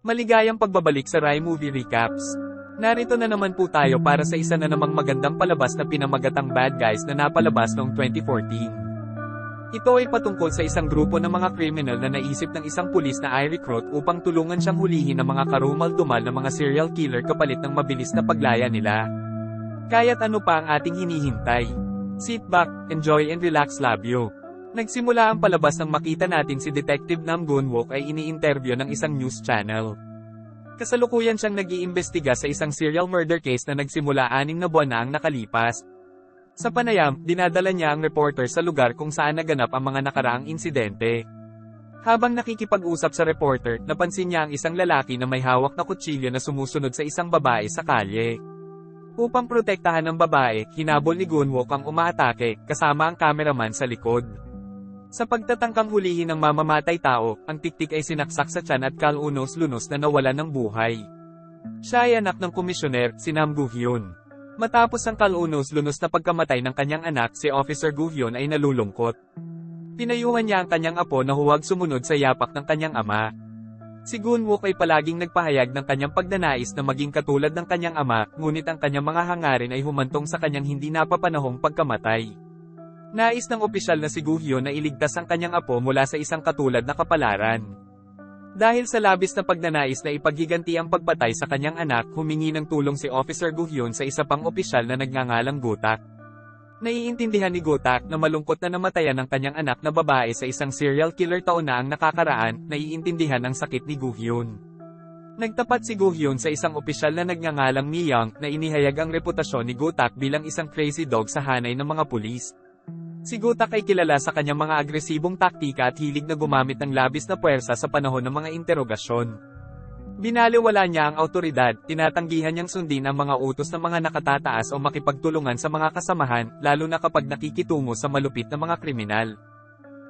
Maligayang pagbabalik sa Rai Movie Recaps. Narito na naman po tayo para sa isa na namang magandang palabas na pinamagatang Bad Guys na napalabas noong 2014. Ito ay patungkol sa isang grupo ng mga kriminal na naisip ng isang pulis na i-recruit upang tulungan siyang hulihin ng mga karumal-dumal na mga serial killer kapalit ng mabilis na paglaya nila. Kaya't ano pa ang ating hinihintay? Sit back, enjoy and relax labyo. Nagsimula ang palabas nang makita natin si Detective Nam Gun-wook ay ini-interview ng isang news channel. Kasalukuyan siyang nag-iimbestiga sa isang serial murder case na nagsimula 6 na buwan na ang nakalipas. Sa panayam, dinadala niya ang reporter sa lugar kung saan naganap ang mga nakaraang insidente. Habang nakikipag-usap sa reporter, napansin niya ang isang lalaki na may hawak na kutsilyo na sumusunod sa isang babae sa kalye. Upang protektahan ng babae, hinabol ni Gun-wook ang umaatake, kasama ang cameraman sa likod. Sa pagtatangkang hulihin ng mamamatay tao, ang tiktik ay sinaksak sa tiyan at kalunos-lunos na nawalan ng buhay. Siya ay anak ng komisyoner, si Nam Gu-hyun. Matapos ang kalunos-lunos na pagkamatay ng kanyang anak, si Officer Gu-hyun ay nalulungkot. Pinayuhan niya ang kanyang apo na huwag sumunod sa yapak ng kanyang ama. Si Gun-wook ay palaging nagpahayag ng kanyang pagnanais na maging katulad ng kanyang ama, ngunit ang kanyang mga hangarin ay humantong sa kanyang hindi napapanahong pagkamatay. Nais ng opisyal na si Gu-hyun na iligtas ang kanyang apo mula sa isang katulad na kapalaran. Dahil sa labis na pagnanais na ipaghiganti ang pagpatay sa kanyang anak, humingi ng tulong si Officer Gu-hyun sa isa pang opisyal na nagngangalang Gotak. Naiintindihan ni Gotak na malungkot na namatayan ang kanyang anak na babae sa isang serial killer taon na ang nakakaraan, naiintindihan ang sakit ni Gu-hyun. Nagtapat si Gu-hyun sa isang opisyal na nagngangalang Mi Young na inihayag ang reputasyon ni Gotak bilang isang crazy dog sa hanay ng mga pulis. Si Gotak ay kilala sa kanyang mga agresibong taktika at hilig na gumamit ng labis na puwersa sa panahon ng mga interogasyon. Binaliwala niya ang awtoridad, tinatanggihan niyang sundin ang mga utos ng mga nakatataas o makipagtulungan sa mga kasamahan, lalo na kapag nakikitungo sa malupit na mga kriminal.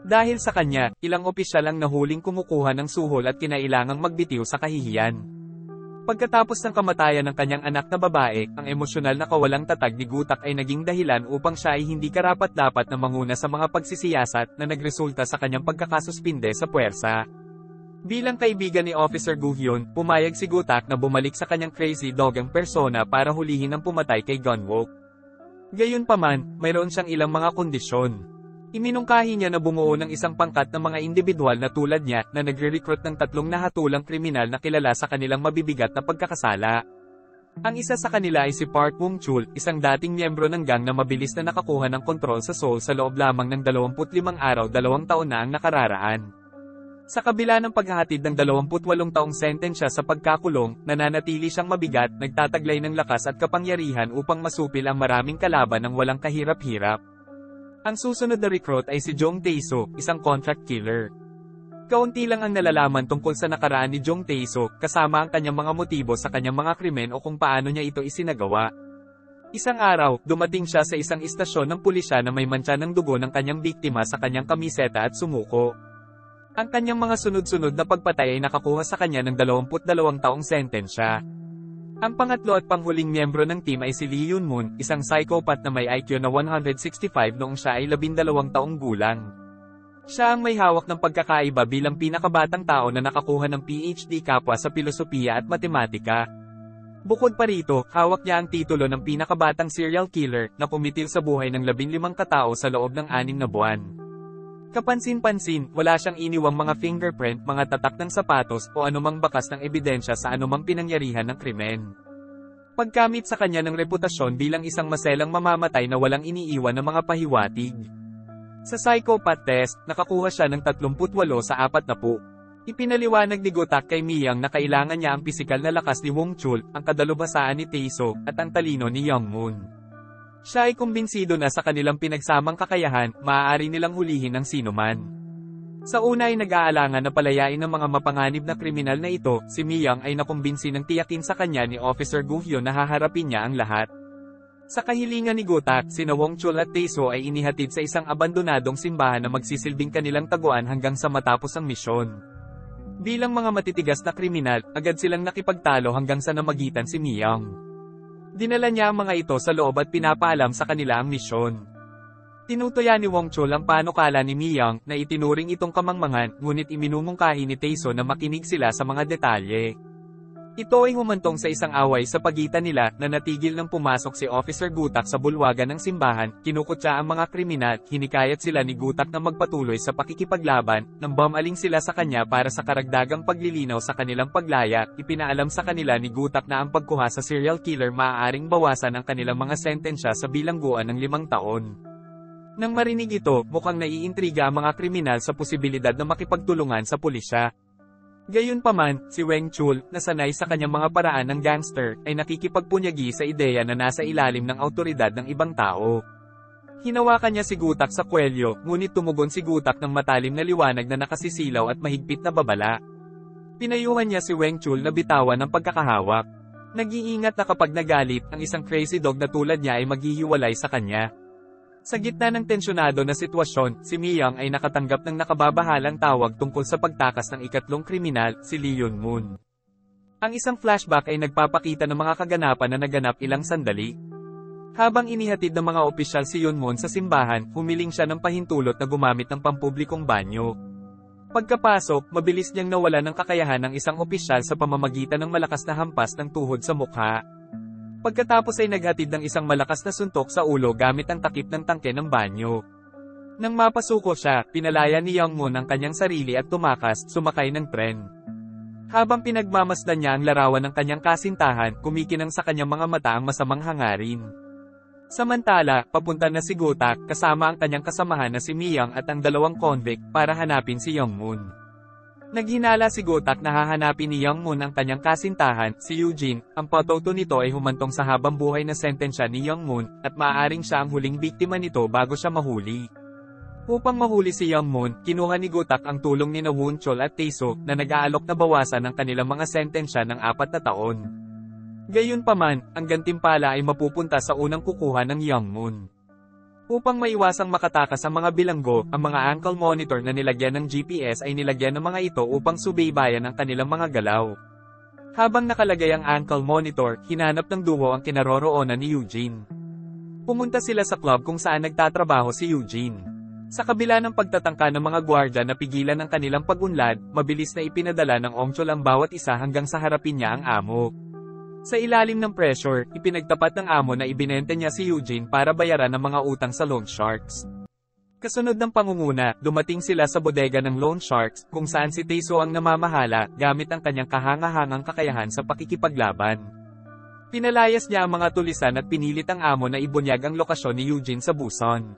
Dahil sa kanya, ilang opisyal ang nahuling kumukuha ng suhol at kinailangang magbitiw sa kahihiyan. Pagkatapos ng kamatayan ng kanyang anak na babae, ang emosyonal na kawalang tatag ni Gotak ay naging dahilan upang siya ay hindi karapat-dapat na manguna sa mga pagsisiyasat na nagresulta sa kanyang pagkakasuspinde sa puwersa. Bilang kaibigan ni Officer Gu-hyun, pumayag si Gotak na bumalik sa kanyang crazy dog ang persona para hulihin ang pumatay kay Gun-wook. Gayunpaman, mayroon siyang ilang mga kondisyon. Iminungkahi niya na bumuo ng isang pangkat ng mga individual na tulad niya na nagre-recruit ng 3 nahatulang kriminal na kilala sa kanilang mabibigat na pagkakasala. Ang isa sa kanila ay si Park Wong-chul, isang dating miyembro ng gang na mabilis na nakakuha ng kontrol sa Seoul sa loob lamang ng 25 araw, 2 taon na ang nakararaan. Sa kabila ng paghahatid ng 28 taong sentensya sa pagkakulong, nananatili siyang mabigat, nagtataglay ng lakas at kapangyarihan upang masupil ang maraming kalaban ng walang kahirap-hirap. Ang susunod na recruit ay si Jong Tae-soo, isang contract killer. Kaunti lang ang nalalaman tungkol sa nakaraan ni Jong Tae-soo, kasama ang kanyang mga motibo sa kanyang mga krimen o kung paano niya ito isinagawa. Isang araw, dumating siya sa isang istasyon ng pulisya na may mantsa ng dugo ng kanyang biktima sa kanyang kamiseta at sumuko. Ang kanyang mga sunod-sunod na pagpatay ay nakakuha sa kanya ng 22 taong sentensya. Ang pangatlo at panghuling miyembro ng team ay si Lee Yoon-moon, isang psychopath na may IQ na 165 noong siya ay 12 taong gulang. Siya ang may hawak ng pagkakaiba bilang pinakabatang tao na nakakuha ng PhD kapwa sa pilosopiya at matematika. Bukod pa rito, hawak niya ang titulo ng pinakabatang serial killer na pumitil sa buhay ng 15 katao sa loob ng 6 na buwan. Kapansin-pansin, wala siyang iniwang mga fingerprint, mga tatak ng sapatos, o anumang bakas ng ebidensya sa anumang pinangyarihan ng krimen. Pagkamit sa kanya ng reputasyon bilang isang maselang mamamatay na walang iniiwan ng mga pahiwatig. Sa psychopath test, nakakuha siya ng 38 sa 40. Ipinaliwanag ni Gotak kay Mi Young na kailangan niya ang pisikal na lakas ni Wong-chul, ang kadalubhasaan ni Tae-soo, at ang talino ni Young-moon. Siya ay kumbinsido na sa kanilang pinagsamang kakayahan, maaari nilang hulihin ang sinuman. Sa una ay nag-aalangan na palayain ng mga mapanganib na kriminal na ito, si Mi Young ay nakumbinsi ng tiyakin sa kanya ni Officer Gu-hyun na haharapin niya ang lahat. Sa kahilingan ni Gotak, sina Wong-chul at Tae-soo ay inihatid sa isang abandonadong simbahan na magsisilbing kanilang taguan hanggang sa matapos ang misyon. Bilang mga matitigas na kriminal, agad silang nakipagtalo hanggang sa namagitan si Mi Young. Dinala niya ang mga ito sa loob at pinapaalam sa kanila ang misyon. Tinutuya ni Wong Chul ang panukala ni Miyang na itinuring itong kamangmangan, ngunit iminumungkahi ni Taeso na makinig sila sa mga detalye. Ito ay humantong sa isang away sa pagitan nila na natigil nang pumasok si Officer Gutak sa bulwagan ng simbahan, kinukutya ang mga kriminal, hinikayat sila ni Gutak na magpatuloy sa pakikipaglaban, nang bumaling sila sa kanya para sa karagdagang paglilinaw sa kanilang paglaya, ipinaalam sa kanila ni Gutak na ang pagkuha sa serial killer maaaring bawasan ang kanilang mga sentensya sa bilangguan ng 5 taon. Nang marinig ito, mukhang naiintriga ang mga kriminal sa posibilidad na makipagtulungan sa pulisya. Gayunpaman, si Weng Chul, na sanay sa kanyang mga paraan ng gangster, ay nakikipagpunyagi sa ideya na nasa ilalim ng awtoridad ng ibang tao. Hinawakan niya si Gutak sa kwelyo, ngunit tumugon si Gutak ng matalim na liwanag na nakasisilaw at mahigpit na babala. Pinayuhan niya si Weng Chul na bitawan ng pagkakahawak. Nag-iingat na kapag nagalit, ang isang crazy dog na tulad niya ay maghihiwalay sa kanya. Sa gitna ng tensyonado na sitwasyon, si Miyang ay nakatanggap ng nakababahalang tawag tungkol sa pagtakas ng ikatlong kriminal, si Lee Yun-moon. Ang isang flashback ay nagpapakita ng mga kaganapan na naganap ilang sandali. Habang inihatid ng mga opisyal si Yun-moon sa simbahan, humiling siya ng pahintulot na gumamit ng pampublikong banyo. Pagkapasok, mabilis niyang nawala ng kakayahan ng isang opisyal sa pamamagitan ng malakas na hampas ng tuhod sa mukha. Pagkatapos ay naghatid ng isang malakas na suntok sa ulo gamit ang takip ng tangke ng banyo. Nang mapasuko siya, pinalaya ni Young-moon ang kanyang sarili at tumakas, sumakay ng tren. Habang pinagmamasdan niya ang larawan ng kanyang kasintahan, kumikinang sa kanyang mga mata ang masamang hangarin. Samantala, papunta na si Gutak, kasama ang kanyang kasamahan na si Miyang at ang 2 convict, para hanapin si Young-moon. Naghinala si Gutak na hahanapin ni Young-moon ang kanyang kasintahan, si Eugene. Ang patuto nito ay humantong sa habang buhay na sentensya ni Young-moon, at maaaring siya ang huling biktima nito bago siya mahuli. Upang mahuli si Young-moon, kinuha ni Gutak ang tulong ni Won Chul at Taeso, na nag-aalok na bawasan ang kanilang mga sentensya ng 4 na taon. Gayunpaman, ang gantimpala ay mapupunta sa unang kukuha ng Young-moon. Upang maiwasang makatakas ang mga bilanggo, ang mga ankle monitor na nilagyan ng GPS ay nilagyan ng mga ito upang subaybayan ang kanilang mga galaw. Habang nakalagay ang ankle monitor, hinanap ng duo ang kinaroroonan ni Eugene. Pumunta sila sa club kung saan nagtatrabaho si Eugene. Sa kabila ng pagtatangka ng mga gwardya na pigilan ang kanilang pag-unlad, mabilis na ipinadala ng Wong Chul ang bawat isa hanggang sa harapin niya ang amo. Sa ilalim ng pressure, ipinagtapat ng amo na ibinenta niya si Eugene para bayaran ang mga utang sa loan sharks. Kasunod ng pangunguna, dumating sila sa bodega ng loan sharks, kung saan si Taeso ang namamahala, gamit ang kanyang kahangahangang kakayahan sa pakikipaglaban. Pinalayas niya ang mga tulisan at pinilit ang amo na ibunyag ang lokasyon ni Eugene sa Busan.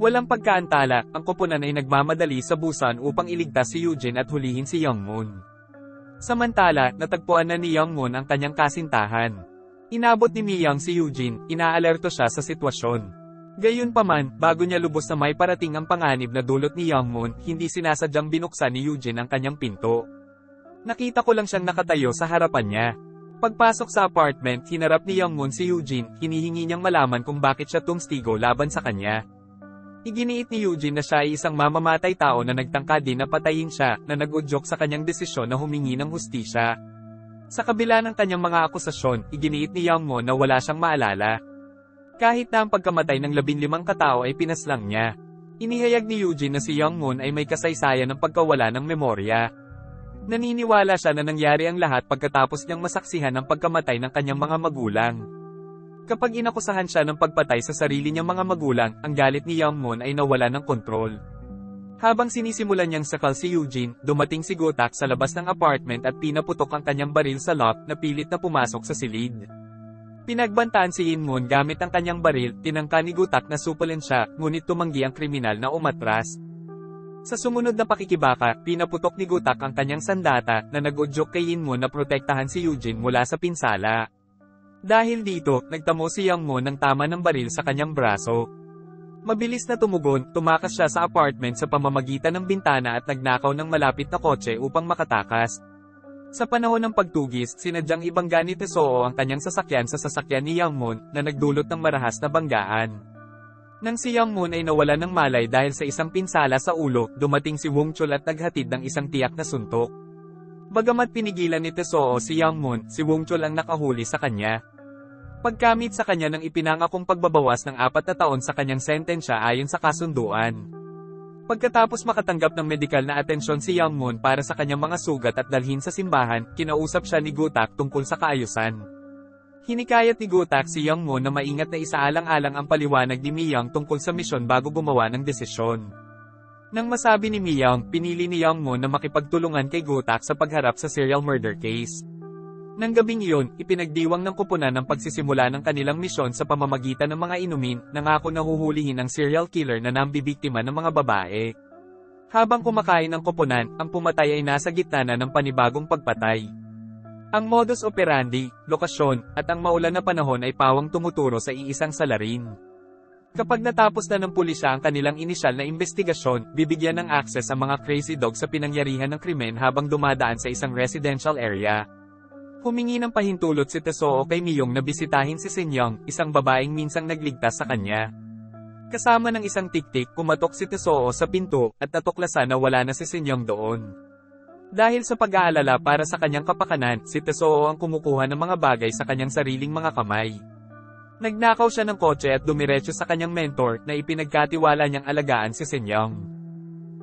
Walang pagkaantala, ang koponan ay nagmamadali sa Busan upang iligtas si Eugene at hulihin si Young-moon. Samantala, natagpuan na ni Young-moon ang kanyang kasintahan. Inabot ni Miyang si Eugene, inaalerto siya sa sitwasyon. Gayunpaman, bago niya lubos na may parating ang panganib na dulot ni Young-moon, hindi sinasadyang binuksan ni Eugene ang kanyang pinto. Nakita ko lang siyang nakatayo sa harapan niya. Pagpasok sa apartment, hinarap ni Young-moon si Eugene, hinihingi niyang malaman kung bakit siya tumstigo laban sa kanya. Iginiit ni Eugene na siya ay isang mamamatay tao na nagtangka din na patayin siya, na nag-udyok sa kanyang desisyon na humingi ng hustisya. Sa kabila ng kanyang mga akusasyon, iginiit ni Young-moon na wala siyang maalala. Kahit na ang pagkamatay ng 15 katao ay pinaslang niya. Inihayag ni Eugene na si Young-moon ay may kasaysayan ng pagkawala ng memorya. Naniniwala siya na nangyari ang lahat pagkatapos niyang masaksihan ang pagkamatay ng kanyang mga magulang. Kapag inakusahan siya ng pagpatay sa sarili niyang mga magulang, ang galit ni Young-moon ay nawala ng kontrol. Habang sinisimulan niyang sakal si Eugene, dumating si Gutak sa labas ng apartment at pinaputok ang kanyang baril sa lock na pilit na pumasok sa silid. Pinagbantaan si In-moon gamit ang kanyang baril, tinangka ni Gutak na supulin siya, ngunit tumanggi ang kriminal na umatras. Sa sumunod na pakikibaka, pinaputok ni Gutak ang kanyang sandata, na nag-udyok kay In-moon na protektahan si Eugene mula sa pinsala. Dahil dito, nagtamo si Young-moon ng tama ng baril sa kanyang braso. Mabilis na tumugon, tumakas siya sa apartment sa pamamagitan ng bintana at nagnakaw ng malapit na kotse upang makatakas. Sa panahon ng pagtugis, sinadyang ibangga ni Taesoo ang kanyang sasakyan sa sasakyan ni Young-moon, na nagdulot ng marahas na banggaan. Nang si Young-moon ay nawala ng malay dahil sa isang pinsala sa ulo, dumating si Wong Chul at naghatid ng isang tiyak na suntok. Bagamat pinigilan ni Taesoo si Young-moon, si Wong Chul ang nakahuli sa kanya. Pagkamit sa kanya ng ipinangakong pagbabawas ng 4 na taon sa kanyang sentensya ayon sa kasunduan. Pagkatapos makatanggap ng medikal na atensyon si Young Moon para sa kanyang mga sugat at dalhin sa simbahan, kinausap siya ni Gutak tungkol sa kaayusan. Hinikayat ni Gutak si Young Moon na maingat na isaalang-alang ang paliwanag ni Miyang tungkol sa misyon bago gumawa ng desisyon. Nang masabi ni Miyang, pinili ni Young Moon na makipagtulungan kay Gutak sa pagharap sa serial murder case. Nang gabing iyon, ipinagdiwang ng koponan ang pagsisimula ng kanilang misyon sa pamamagitan ng mga inumin, nangako na huhulihin ang serial killer na nambibiktima ng mga babae. Habang kumakain ang koponan, ang pumatay ay nasa gitna na ng panibagong pagpatay. Ang modus operandi, lokasyon, at ang maulan na panahon ay pawang tumuturo sa iisang salarin. Kapag natapos na ng pulisya ang kanilang inisyal na investigasyon, bibigyan ng access ang mga crazy dog sa pinangyarihan ng krimen habang dumadaan sa isang residential area. Humingi ng pahintulot si Tesoo kay Miyong na bisitahin si Senyang, isang babaeng minsang nagligtas sa kanya. Kasama ng isang tiktik, kumatok si Tesoo sa pinto, at natuklasan na wala na si Senyang doon. Dahil sa pag-aalala para sa kanyang kapakanan, si Tesoo ang kumukuha ng mga bagay sa kanyang sariling mga kamay. Nagnakaw siya ng kotse at dumiretso sa kanyang mentor na ipinagkatiwala niyang alagaan si Senyang.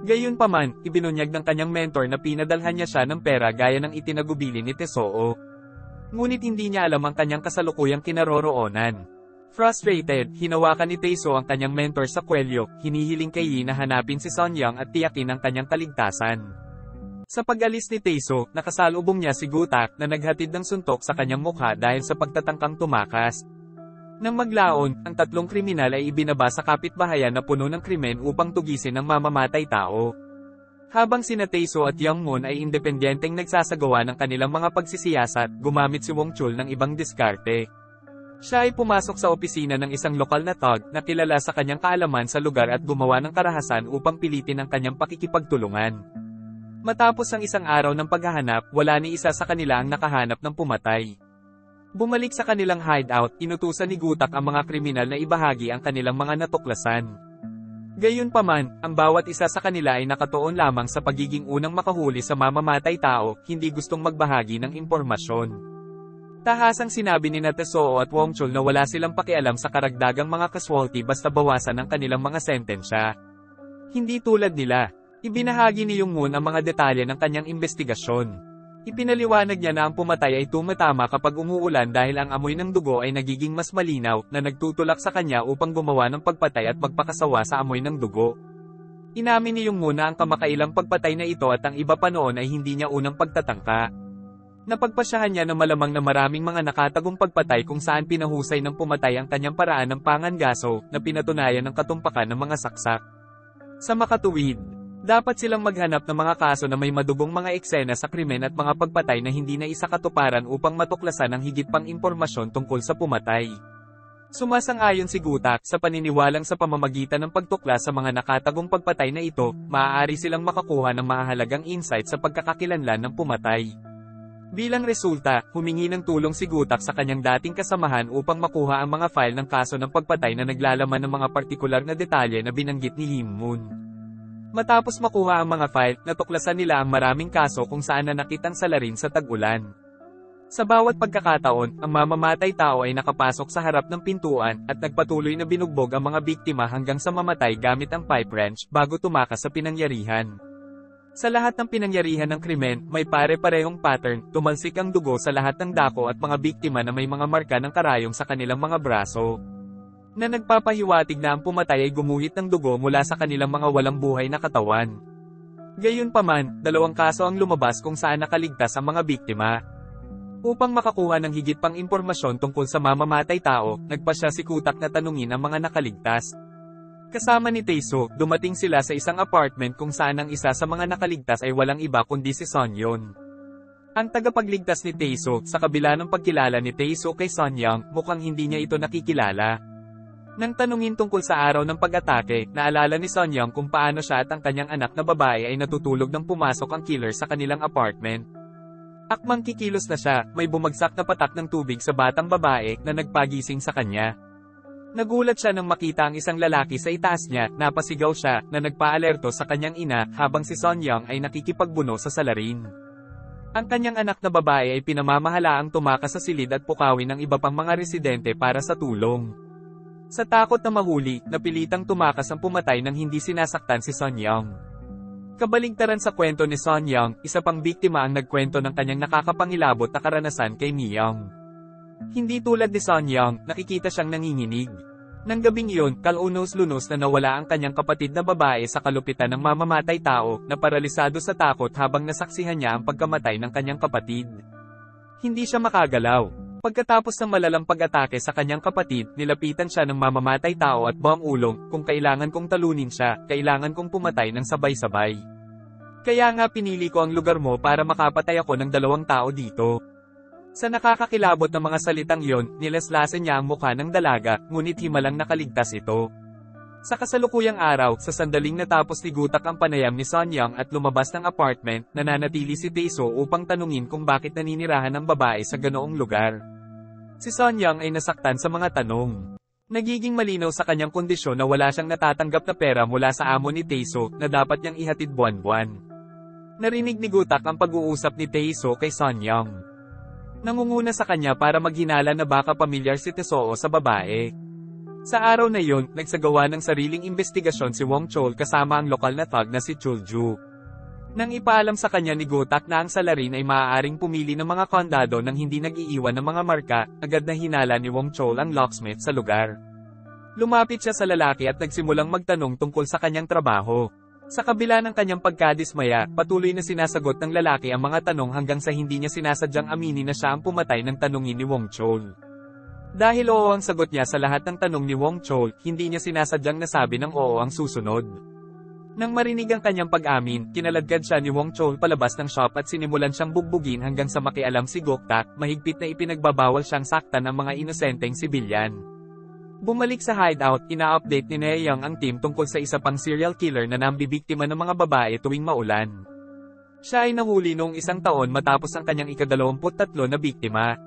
Gayunpaman, ibinunyag ng kanyang mentor na pinadalhan niya siya ng pera gaya ng itinagubili ni Tesoo. Ngunit hindi niya alam ang kanyang kasalukuyang kinaroroonan. Frustrated, hinawakan ni Taeso ang kanyang mentor sa kwelyo, hinihiling kay Yi na hanapin si Sonyang at tiyakin ang kanyang kaligtasan. Sa pag-alis ni Taeso, nakasalubong niya si Gutak na naghatid ng suntok sa kanyang mukha dahil sa pagtatangkang tumakas. Nang maglaon, ang 3 kriminal ay ibinaba sa kapitbahayan na puno ng krimen upang tugisin ang mamamatay tao. Habang sina Taeso at Young Moon ay independenteng nagsasagawa ng kanilang mga pagsisiyasat, gumamit si Wong Chul ng ibang diskarte. Siya ay pumasok sa opisina ng isang lokal na thug na kilala sa kanyang kaalaman sa lugar at gumawa ng karahasan upang pilitin ang kanyang pakikipagtulungan. Matapos ang isang araw ng paghahanap, wala ni isa sa kanila ang nakahanap ng pumatay. Bumalik sa kanilang hideout, inutusan ni Gutak ang mga kriminal na ibahagi ang kanilang mga natuklasan. Gayunpaman, ang bawat isa sa kanila ay nakatuon lamang sa pagiging unang makahuli sa mamamatay tao, hindi gustong magbahagi ng impormasyon. Tahasang sinabi ni Tesoo at Wong Chul na wala silang pakialam sa karagdagang mga casualty basta bawasan ang kanilang mga sentensya. Hindi tulad nila. Ibinahagi ni Young Moon ang mga detalye ng kanyang investigasyon. Ipinaliwanag niya na ang pumatay ay tumatama kapag umuulan dahil ang amoy ng dugo ay nagiging mas malinaw na nagtutulak sa kanya upang gumawa ng pagpatay at magpakasawa sa amoy ng dugo. Inamin ni Young Moon na ang kamakailang pagpatay na ito at ang iba pa noon ay hindi niya unang pagtatangka. Napagpasyahan niya na malamang na maraming mga nakatagong pagpatay kung saan pinahusay ng pumatay ang kanyang paraan ng pangangaso na pinatunayan ng katumpakan ng mga saksak. Sa makatuwid, dapat silang maghanap ng mga kaso na may madugong mga eksena sa krimen at mga pagpatay na hindi na isakatuparan upang matuklasan ang higit pang impormasyon tungkol sa pumatay. Sumasang-ayon si Gutak sa paniniwalang sa pamamagitan ng pagtuklas sa mga nakatagong pagpatay na ito, maaari silang makakuha ng mahalagang insight sa pagkakakilanlan ng pumatay. Bilang resulta, humingi ng tulong si Gutak sa kanyang dating kasamahan upang makuha ang mga file ng kaso ng pagpatay na naglalaman ng mga partikular na detalye na binanggit ni Young Moon. Matapos makuha ang mga file, natuklasan nila ang maraming kaso kung saan nanakit ang salarin sa tag-ulan. Sa bawat pagkakataon, ang mamamatay tao ay nakapasok sa harap ng pintuan at nagpatuloy na binugbog ang mga biktima hanggang sa mamatay gamit ang pipe wrench bago tumakas sa pinangyarihan. Sa lahat ng pinangyarihan ng krimen, may pare-parehong pattern, tumalsik ang dugo sa lahat ng dako at mga biktima na may mga marka ng karayom sa kanilang mga braso. Na nagpapahiwatig na ang pumatay ay gumuhit ng dugo mula sa kanilang mga walang buhay na katawan. Gayunpaman, 2 kaso ang lumabas kung saan nakaligtas ang mga biktima. Upang makakuha ng higit pang impormasyon tungkol sa mamamatay tao, nagpasya si Gutak na tanungin ang mga nakaligtas. Kasama ni Taeso, dumating sila sa isang apartment kung saan ang isa sa mga nakaligtas ay walang iba kundi si Sonyeon. Ang tagapagligtas ni Taeso, sa kabila ng pagkilala ni Taeso kay Sonyang, mukhang hindi niya ito nakikilala. Nang tanungin tungkol sa araw ng pag-atake, naalala ni Sonyang kung paano siya at ang kanyang anak na babae ay natutulog nang pumasok ang killer sa kanilang apartment. Akmang kikilos na siya, may bumagsak na patak ng tubig sa batang babae na nagpagising sa kanya. Nagulat siya nang makita ang isang lalaki sa itaas niya, napasigaw siya, na nagpaalerto sa kanyang ina, habang si Sonyang ay nakikipagbuno sa salarin. Ang kanyang anak na babae ay pinamamahalaang tumakas sa silid at pukawin ng iba pang mga residente para sa tulong. Sa takot na mahuli, napilitang tumakas ang pumatay nang hindi sinasaktan si Son Young. Kabaligtaran sa kwento ni Son Young, isa pang biktima ang nagkwento ng kanyang nakakapangilabot na karanasan kay Mi Young. Hindi tulad ni Son Young, nakikita siyang nanginginig. Nang gabing iyon, kalunos-lunos na nawala ang kanyang kapatid na babae sa kalupitan ng mamamatay tao, na paralisado sa takot habang nasaksihan niya ang pagkamatay ng kanyang kapatid. Hindi siya makagalaw. Pagkatapos ng malalang pag-atake sa kanyang kapatid, nilapitan siya ng mamamatay tao at bom-ulong, kung kailangan kong talunin siya, kailangan kong pumatay ng sabay-sabay. Kaya nga pinili ko ang lugar mo para makapatay ako ng 2 tao dito. Sa nakakakilabot na mga salitang iyon, nilaslasan niya ang mukha ng dalaga, ngunit himalang nakaligtas ito. Sa kasalukuyang araw, sa sandaling natapos gutak ang panayam ni Son Young at lumabas ng apartment, nananatili si Tae-soo upang tanungin kung bakit naninirahan ang babae sa ganoong lugar. Si Son Young ay nasaktan sa mga tanong. Nagiging malinaw sa kanyang kondisyon na wala siyang natatanggap na pera mula sa amo ni Tae-soo na dapat niyang ihatid buwan-buwan. Narinig ni Gutak ang pag-uusap ni Tae-soo kay Son Young. Nangunguna sa kanya para maghinala na baka pamilyar si Tae-soo sa babae. Sa araw na iyon, nagsagawa ng sariling investigasyon si Wong Chol kasama ang lokal na thug na si Chulju. Nang ipaalam sa kanya ni Gutak na ang salarin ay maaaring pumili ng mga kondado nang hindi nag-iiwan ng mga marka, agad na hinala ni Wong Chol ang locksmith sa lugar. Lumapit siya sa lalaki at nagsimulang magtanong tungkol sa kanyang trabaho. Sa kabila ng kanyang pagkadismaya, patuloy na sinasagot ng lalaki ang mga tanong hanggang sa hindi niya sinasadyang aminin na siya ang pumatay ng tanungin ni Wong Chol. Dahil oo ang sagot niya sa lahat ng tanong ni Wong Chol, hindi niya sinasadyang nasabi ng oo ang susunod. Nang marinig ang kanyang pag-amin, kinaladkad siya ni Wong Chol palabas ng shop at sinimulan siyang bugbugin hanggang sa makialam si Goktak, mahigpit na ipinagbabawal siyang saktan ng mga inosenteng sibilyan. Bumalik sa hideout, ina-update ni Nae Young ang team tungkol sa isa pang serial killer na nambibiktima ng mga babae tuwing maulan. Siya ay nahuli noong 1 taon matapos ang kanyang ika-23 na biktima.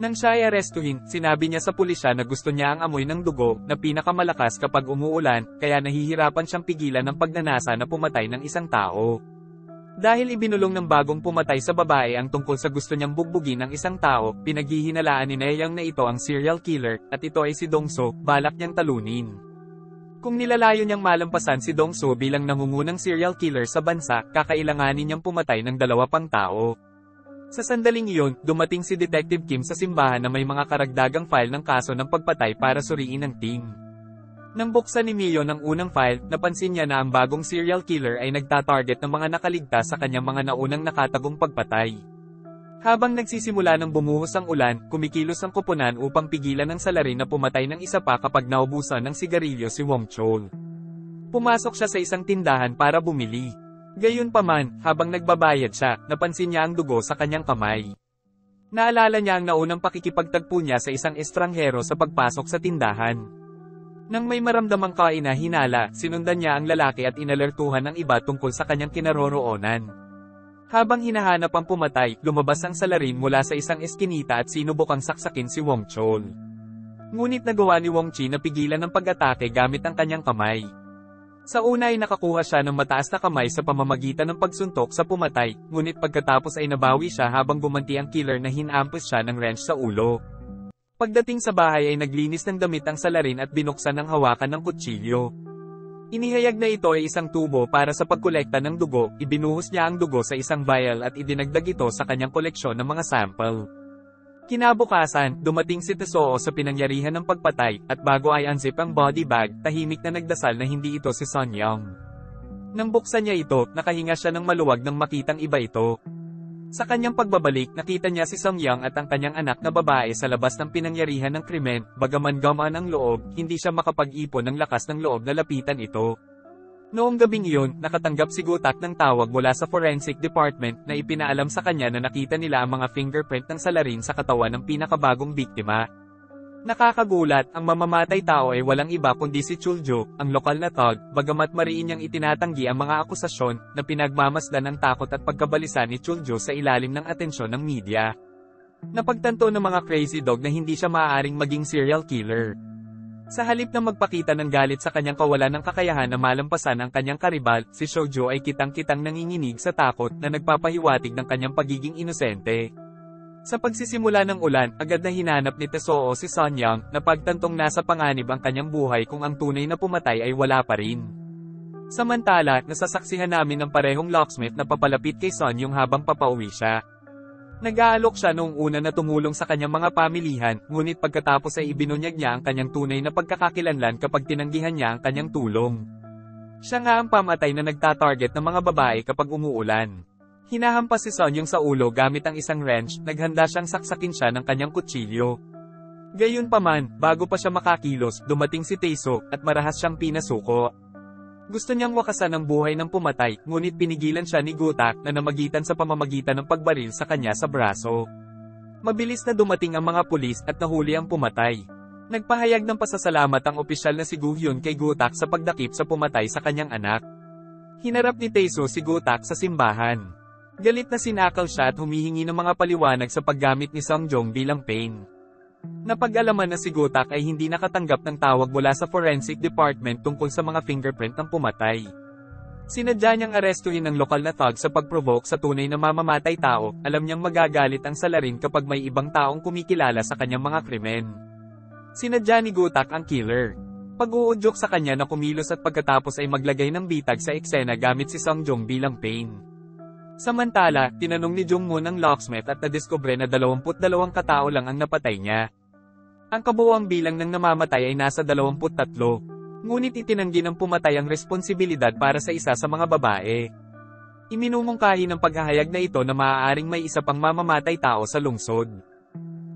Nang siya ay arestuhin, sinabi niya sa pulisya na gusto niya ang amoy ng dugo, na pinakamalakas kapag umuulan, kaya nahihirapan siyang pigilan ng pagnanasa na pumatay ng 1 tao. Dahil ibinulong ng bagong pumatay sa babae ang tungkol sa gusto niyang bugbugin ng 1 tao, pinaghihinalaan ni Nae Young na ito ang serial killer, at ito ay si Dong-soo, balak niyang talunin. Kung nilalayo niyang malampasan si Dong-soo bilang nangungunang serial killer sa bansa, kakailanganin niyang pumatay ng 2 pang tao. Sa sandaling iyon, dumating si Detective Kim sa simbahan na may mga karagdagang file ng kaso ng pagpatay para suriin ng team. Nang buksan ni Mio ng unang file, napansin niya na ang bagong serial killer ay nagtatarget ng mga nakaligtas sa kanyang mga naunang nakatagong pagpatay. Habang nagsisimula ng bumuhos ang ulan, kumikilos ang koponan upang pigilan ng salarin na pumatay ng isa pa kapag naubusan ng sigarilyo si Wong Chol. Pumasok siya sa isang tindahan para bumili. Gayunpaman, habang nagbabayad siya, napansin niya ang dugo sa kanyang kamay. Naalala niya ang naunang pakikipagtagpo niya sa isang estranghero sa pagpasok sa tindahan. Nang may maramdamang kainahinala, sinundan niya ang lalaki at inalertuhan ng iba tungkol sa kanyang kinaroroonan. Habang hinahanap ang pumatay, lumabas ang salarin mula sa isang eskinita at sinubukang saksakin si Wong Chol. Ngunit nagawa ni Wong Chi na pigilan ng pag-atake gamit ang kanyang kamay. Sa una ay nakakuha siya ng mataas na kamay sa pamamagitan ng pagsuntok sa pumatay, ngunit pagkatapos ay nabawi siya habang gumanti ang killer na hinampas siya ng wrench sa ulo. Pagdating sa bahay ay naglinis ng damit ang salarin at binuksan ng hawakan ng kutsilyo. Inihayag na ito ay isang tubo para sa pagkolekta ng dugo, ibinuhos niya ang dugo sa isang vial at idinagdag ito sa kanyang koleksyon ng mga sample. Kinabukasan, dumating si Tae-soo sa pinangyarihan ng pagpatay, at bago ay unzip ang body bag, tahimik na nagdasal na hindi ito si Son Young. Nang buksan niya ito, nakahinga siya ng maluwag nang makitang iba ito. Sa kanyang pagbabalik, nakita niya si Song Young at ang kanyang anak na babae sa labas ng pinangyarihan ng krimen, bagaman gamaan ang loob, hindi siya makapag-ipon ng lakas ng loob na lapitan ito. Noong gabing iyon, nakatanggap si Gutak ng tawag mula sa forensic department na ipinaalam sa kanya na nakita nila ang mga fingerprint ng salarin sa katawan ng pinakabagong biktima. Nakakagulat, ang mamamatay tao ay walang iba kundi si Chulju, ang lokal na thug, bagamat mariin niyang itinatanggi ang mga akusasyon, na pinagmamasdan ang takot at pagkabalisa ni Chulju sa ilalim ng atensyon ng media. Napagtanto ng mga crazy dog na hindi siya maaaring maging serial killer. Sa halip na magpakita ng galit sa kanyang kawalan ng kakayahan na malampasan ang kanyang karibal, si Shoujo ay kitang-kitang nanginginig sa takot na nagpapahiwatig ng kanyang pagiging inosente. Sa pagsisimula ng ulan, agad na hinanap ni Tetsuo si Son Young na pagtantong nasa panganib ang kanyang buhay kung ang tunay na pumatay ay wala pa rin. Samantala, nasasaksihan namin ng parehong locksmith na papalapit kay Son Young habang papauwi siya. Nag-aalok siya noong una na tumulong sa kanyang mga pamilihan, ngunit pagkatapos ay ibinunyag niya ang kanyang tunay na pagkakakilanlan kapag tinanggihan niya ang kanyang tulong. Siya nga ang pamatay na nagtatarget ng mga babae kapag umuulan. Hinahampas si Son Young sa ulo gamit ang isang wrench, naghanda siyang saksakin siya ng kanyang kutsilyo. Gayunpaman, bago pa siya makakilos, dumating si Taeso, at marahas siyang pinasuko. Gusto niyang wakasan ang buhay ng pumatay, ngunit pinigilan siya ni Gutak na namagitan sa pamamagitan ng pagbaril sa kanya sa braso. Mabilis na dumating ang mga pulis at nahuli ang pumatay. Nagpahayag ng pasasalamat ang opisyal na si Gu-hyun kay Gutak sa pagdakip sa pumatay sa kanyang anak. Hinarap ni Taeso si Gutak sa simbahan. Galit na sinakaw siya at humihingi ng mga paliwanag sa paggamit ni Songjong bilang pain. Napag-alaman na si Gutak ay hindi nakatanggap ng tawag mula sa forensic department tungkol sa mga fingerprint ng pumatay. Sinadya niyang arestuhin ng lokal na thug sa pag-provoke sa tunay na mamamatay tao, alam niyang magagalit ang salarin kapag may ibang taong kumikilala sa kanyang mga krimen. Sinadya ni Gutak ang killer. Pag-uudyok sa kanya na kumilos at pagkatapos ay maglagay ng bitag sa eksena gamit si Songjong bilang pain. Samantala, tinanong ni Jungmoon ang locksmith at nadiskubre na 22 katao lang ang napatay niya. Ang kabuuang bilang ng namamatay ay nasa 23. Ngunit itinanggi ng pumatay ang responsibilidad para sa isa sa mga babae. Iminumungkahi ng paghahayag na ito na maaaring may isa pang mamamatay tao sa lungsod.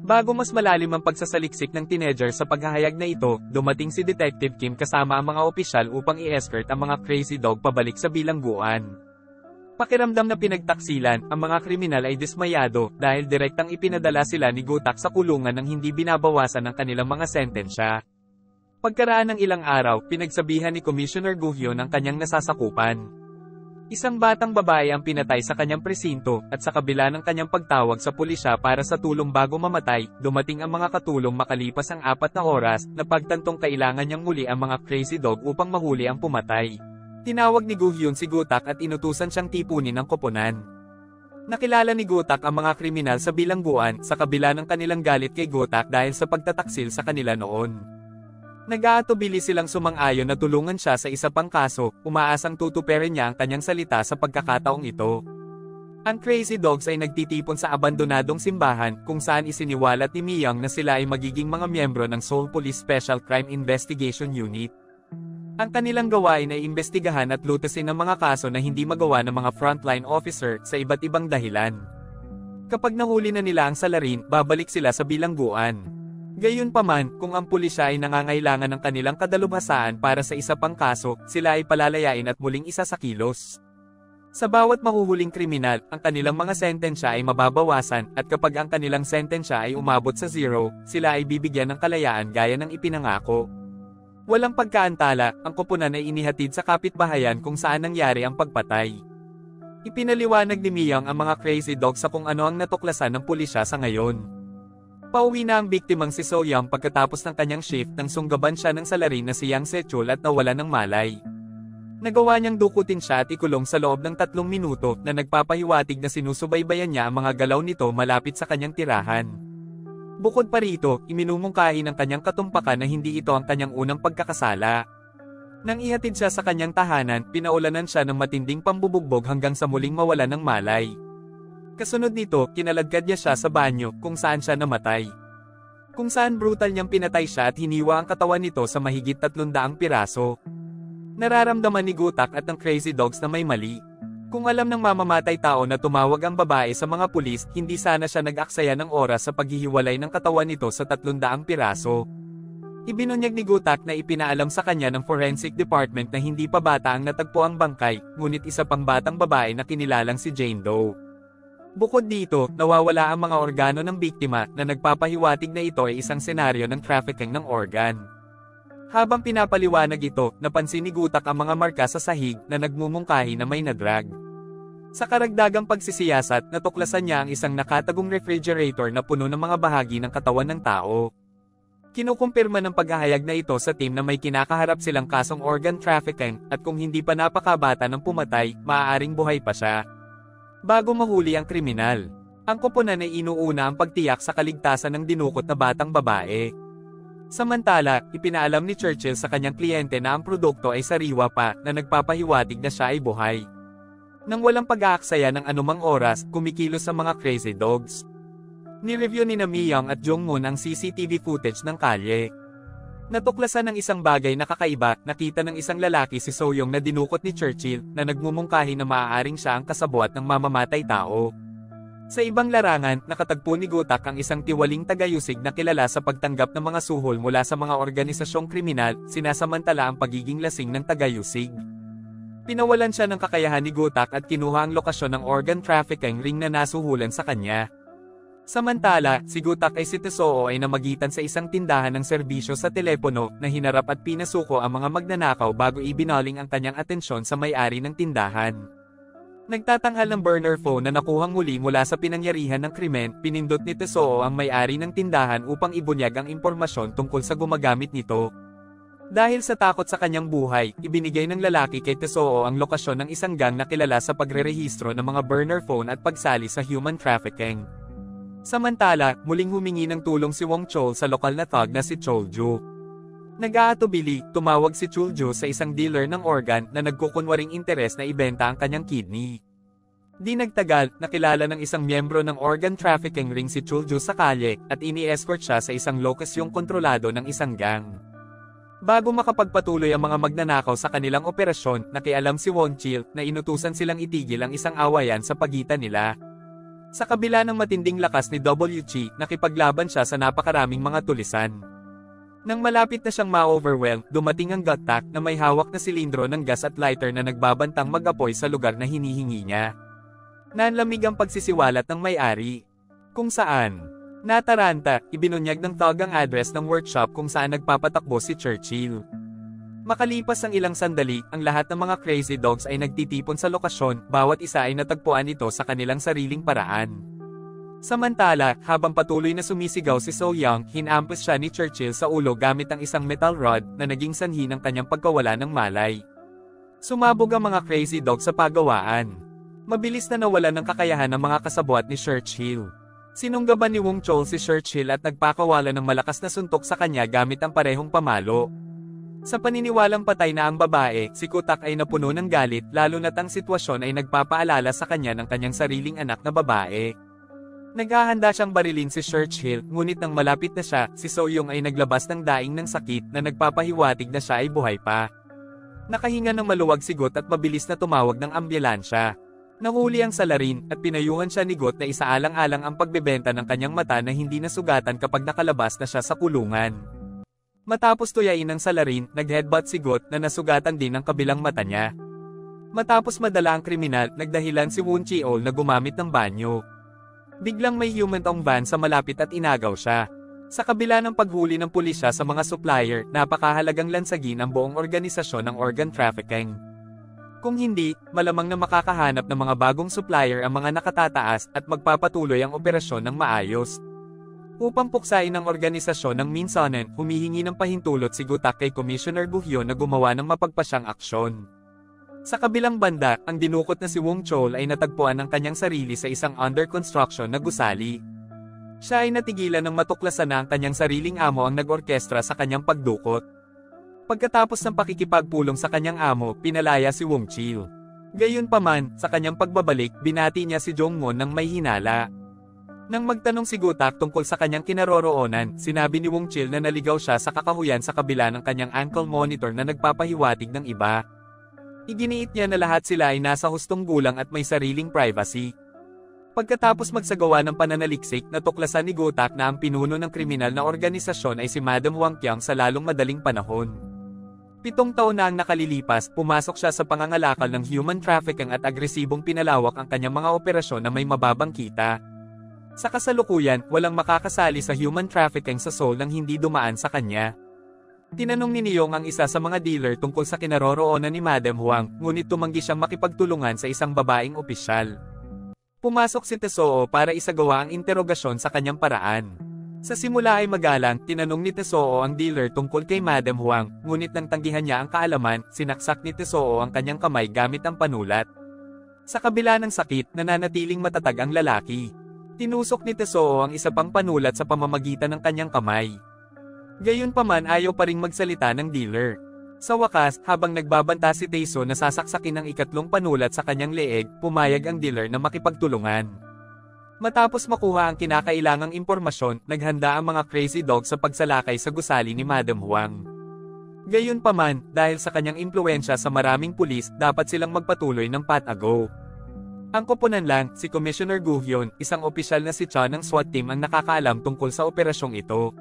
Bago mas malalim ang pagsasaliksik ng teenager sa paghahayag na ito, dumating si Detective Kim kasama ang mga opisyal upang i-escort ang mga crazy dog pabalik sa bilangguan. Pakiramdam na pinagtaksilan, ang mga kriminal ay dismayado dahil direktang ipinadala sila ni Gutak sa kulungan nang hindi binabawasan ng kanilang mga sentensya. Pagkaraan ng ilang araw, pinagsabihan ni Commissioner Gu-hyun ang kanyang nasasakupan. Isang batang babae ang pinatay sa kanyang presinto, at sa kabila ng kanyang pagtawag sa pulisya para sa tulong bago mamatay, dumating ang mga katulong makalipas ang 4 na oras, na pagtantong kailangan niyang muli ang mga crazy dog upang mahuli ang pumatay. Tinawag ni Gu-hyun si Gutak at inutusan siyang tipunin ang koponan. Nakilala ni Gutak ang mga kriminal sa bilangguan, sa kabila ng kanilang galit kay Gutak dahil sa pagtataksil sa kanila noon. Nag-aatubili silang sumang-ayon na tulungan siya sa isa pang kaso, umaasang tutuperin niya ang kanyang salita sa pagkakataong ito. Ang Crazy Dogs ay nagtitipon sa abandonadong simbahan, kung saan isiniwalat ni Miyang na sila ay magiging mga miyembro ng Seoul Police Special Crime Investigation Unit. Ang kanilang gawain ay imbestigahan at lutasin ang mga kaso na hindi magawa ng mga frontline officer sa iba't ibang dahilan. Kapag nahuli na nila ang salarin, babalik sila sa bilangguan. Gayunpaman, kung ang pulisya ay nangangailangan ng kanilang kadalubhasaan para sa isa pang kaso, sila ay palalayain at muling isa sa kilos. Sa bawat mahuhuling kriminal, ang kanilang mga sentensya ay mababawasan, at kapag ang kanilang sentensya ay umabot sa 0, sila ay bibigyan ng kalayaan gaya ng ipinangako. Walang pagkaantala, ang koponan ay inihatid sa kapitbahayan kung saan nangyari ang pagpatay. Ipinaliwanag ni Miyang ang mga crazy dogs sa kung ano ang natuklasan ng pulisya sa ngayon. Pauwi na ang biktimang si So Young pagkatapos ng kanyang shift nang sunggaban siya ng salarin na si Yang Se-chul at nawala ng malay. Nagawa niyang dukutin siya at ikulong sa loob ng 3 minuto na nagpapahiwatig na sinusubaybayan niya ang mga galaw nito malapit sa kanyang tirahan. Bukod pa rito, iminumungkahi ng kanyang katumpakan na hindi ito ang kanyang unang pagkakasala. Nang ihatid siya sa kanyang tahanan, pinaulanan siya ng matinding pambubugbog hanggang sa muling mawala ng malay. Kasunod nito, kinaladkad niya siya sa banyo, kung saan siya namatay. Kung saan brutal niyang pinatay siya at hiniwa ang katawan nito sa mahigit 300 piraso. Nararamdaman ni Gutak at ng Crazy Dogs na may mali. Kung alam ng mamamatay tao na tumawag ang babae sa mga pulis, hindi sana siya nag-aksaya ng oras sa paghihiwalay ng katawan nito sa 300 piraso. Ibinunyag ni Gutak na ipinaalam sa kanya ng forensic department na hindi pa bata ang natagpo ang bangkay, ngunit isa pang batang babae na kinilalang si Jane Doe. Bukod dito, nawawala ang mga organo ng biktima na nagpapahiwatig na ito ay isang senaryo ng trafficking ng organ. Habang pinapaliwanag ito, napansin ni Gutak ang mga marka sa sahig na nagmumungkahi na may nadrag. Sa karagdagang pagsisiyasat, natuklasan niya ang isang nakatagong refrigerator na puno ng mga bahagi ng katawan ng tao. Kinukumpirma ng paghahayag na ito sa team na may kinakaharap silang kasong organ trafficking at kung hindi pa napakabata ng pumatay, maaaring buhay pa siya. Bago mahuli ang kriminal, ang koponan ay inuuna ang pagtiyak sa kaligtasan ng dinukot na batang babae. Samantala, ipinaalam ni Churchill sa kanyang kliyente na ang produkto ay sariwa pa na nagpapahiwatig na siya ay buhay. Nang walang pag-aaksaya ng anumang oras, kumikilos ang mga crazy dogs. Ni-review ni Mi Young at Jong Moon ang CCTV footage ng kalye. Natuklasan ng isang bagay na kakaiba, nakita ng isang lalaki si So Young na dinukot ni Churchill na nagmumungkahi na maaaring siya ang kasabwat ng mamamatay tao. Sa ibang larangan, nakatagpo ni Gutak ang isang tiwaling tagayusig na kilala sa pagtanggap ng mga suhol mula sa mga organisasyong kriminal, sinasamantala ang pagiging lasing ng tagayusig. Pinawalan siya ng kakayahan ni Gutak at kinuha ang lokasyon ng organ trafficking ring na nasuhulan sa kanya. Samantala, si Gutak ay si Tesoo ay namagitan sa isang tindahan ng serbisyo sa telepono na hinarap at pinasuko ang mga magnanakaw bago ibinaling ang kanyang atensyon sa may-ari ng tindahan. Nagtatanghal ng burner phone na nakuhang muli mula sa pinangyarihan ng krimen, pinindot ni Tesoo ang may-ari ng tindahan upang ibunyag ang impormasyon tungkol sa gumagamit nito. Dahil sa takot sa kanyang buhay, ibinigay ng lalaki kay Tesoo ang lokasyon ng isang gang na kilala sa pagrerehistro ng mga burner phone at pagsali sa human trafficking. Samantala, muling humingi ng tulong si Wong Chol sa lokal na thug na si Cholju. Nag-aatubili, tumawag si Cholju sa isang dealer ng organ na nagkukunwaring interes na ibenta ang kanyang kidney. Di nagtagal, nakilala ng isang miyembro ng organ trafficking ring si Cholju sa kalye at ini-escort siya sa isang lokasyong kontrolado ng isang gang. Bago makapagpatuloy ang mga magnanakaw sa kanilang operasyon, nakialam si Wong Chil na inutusan silang itigil ang isang awayan sa pagitan nila. Sa kabila ng matinding lakas ni WG, nakipaglaban siya sa napakaraming mga tulisan. Nang malapit na siyang ma-overwhelm, dumating ang Gutak na may hawak na silindro ng gas at lighter na nagbabantang mag-apoy sa lugar na hinihingi niya. Nanlamig ang pagsisiwalat ng may-ari. Kung saan, nataranta, ibinunyag ng thug ang address ng workshop kung saan nagpapatakbo si Churchill. Makalipas ang ilang sandali, ang lahat ng mga crazy dogs ay nagtitipon sa lokasyon, bawat isa ay natagpuan ito sa kanilang sariling paraan. Samantala, habang patuloy na sumisigaw si So Young, hinampas siya ni Churchill sa ulo gamit ang isang metal rod na naging sanhi ng kanyang pagkawala ng malay. Sumabog ang mga crazy dog sa pagawaan. Mabilis na nawalan ng kakayahan ng mga kasabwat ni Churchill. Sinunggaban ni Wong Chol si Churchill at nagpakawala ng malakas na suntok sa kanya gamit ang parehong pamalo. Sa paniniwalang patay na ang babae, si Gutak ay napuno ng galit lalo na't ang sitwasyon ay nagpapaalala sa kanya ng kanyang sariling anak na babae. Naghahanda siyang barilin si Churchill, ngunit nang malapit na siya, si So Young ay naglabas ng daing ng sakit na nagpapahiwatig na siya ay buhay pa. Nakahinga ng maluwag si Gut at mabilis na tumawag ng ambulansya. Nahuli ang salarin at pinayuhan siya ni Gut na isaalang-alang ang pagbebenta ng kanyang mata na hindi nasugatan kapag nakalabas na siya sa kulungan. Matapos tuyain ang salarin, nag-headbutt si Gut na nasugatan din ang kabilang mata niya. Matapos madala ang kriminal, nagdahilan si Woon Cheol na gumamit ng banyo. Biglang may human-tong van sa malapit at inagaw siya. Sa kabila ng paghuli ng pulisya sa mga supplier, napakahalagang lansagin ang buong organisasyon ng organ trafficking. Kung hindi, malamang na makakahanap ng mga bagong supplier ang mga nakatataas at magpapatuloy ang operasyon ng maayos. Upang puksain ang organisasyon ng Minsonen, humihingi ng pahintulot si Gutak kay Commissioner Guhyo na gumawa ng mapagpasyang aksyon. Sa kabilang banda, ang dinukot na si Wong Chol ay natagpuan ng kanyang sarili sa isang under construction na gusali. Siya ay natigilan ng matuklasan na ang kanyang sariling amo ang nag-orkestra sa kanyang pagdukot. Pagkatapos ng pakikipagpulong sa kanyang amo, pinalaya si Wong Chil. Gayunpaman, sa kanyang pagbabalik, binati niya si Jong Moon ng may hinala. Nang magtanong si Gutak tungkol sa kanyang kinaroroonan, sinabi ni Wong Chil na naligaw siya sa kakahuyan sa kabila ng kanyang ankle monitor na nagpapahiwatig ng iba. Iginiit niya na lahat sila ay nasa hustong gulang at may sariling privacy. Pagkatapos magsagawa ng pananaliksik, natuklasan ni Gutak na ang pinuno ng kriminal na organisasyon ay si Madam Wang Qiang sa lalong madaling panahon. 7 taon na ang nakalilipas, pumasok siya sa pangangalakal ng human trafficking at agresibong pinalawak ang kanyang mga operasyon na may mababang kita. Sa kasalukuyan, walang makakasali sa human trafficking sa Seoul nang hindi dumaan sa kanya. Tinanong ni Niyong ang isa sa mga dealer tungkol sa kinaroroonan ni Madam Huang, ngunit tumanggi siyang makipagtulungan sa isang babaeng opisyal. Pumasok si Tesoo para isagawa ang interogasyon sa kanyang paraan. Sa simula ay magalang, tinanong ni Tesoo ang dealer tungkol kay Madam Huang, ngunit nang tanggihan niya ang kaalaman, sinaksak ni Tesoo ang kanyang kamay gamit ang panulat. Sa kabila ng sakit, nananatiling matatag ang lalaki. Tinusok ni Tesoo ang isa pang panulat sa pamamagitan ng kanyang kamay. Gayunpaman ayaw pa ring magsalita ng dealer. Sa wakas, habang nagbabanta si Taeso na sasaksakin ang ikatlong panulat sa kanyang leeg, pumayag ang dealer na makipagtulungan. Matapos makuha ang kinakailangang impormasyon, naghanda ang mga crazy dogs sa pagsalakay sa gusali ni Madam Huang. Gayunpaman, dahil sa kanyang impluwensya sa maraming pulis, dapat silang magpatuloy ng patago. Ang koponan lang, si Commissioner Gu Hyun, isang opisyal na si Cha ng SWAT team ang nakakaalam tungkol sa operasyong ito.